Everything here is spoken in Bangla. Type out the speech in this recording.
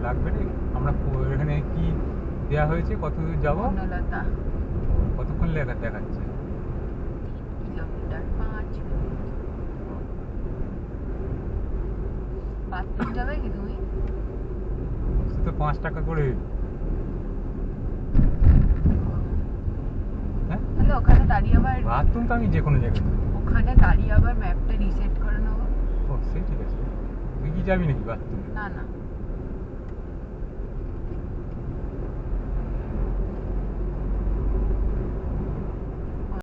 লাগবে রে। আমরা এখানে কি দেয়া হয়েছে, কত দূর যাবো? বনলতা কতক্ষণ দেখাচ্ছে? 3 কিলোমিটার 5 মিনিট। বাথরুম যাবে কি তুমি? তো 5 টাকা করে। হ্যাঁ, তাহলে ওখানে দাঁড়িয়ে আবার বাথরুম তো আমি যে কোনো জায়গায় যাবো। ওখানে দাঁড়িয়ে আবার ম্যাপটা রিসেট করে নেবো। ও সে ঠিক আছে, তুই কি যাবি নাকি বাথরুমে? না না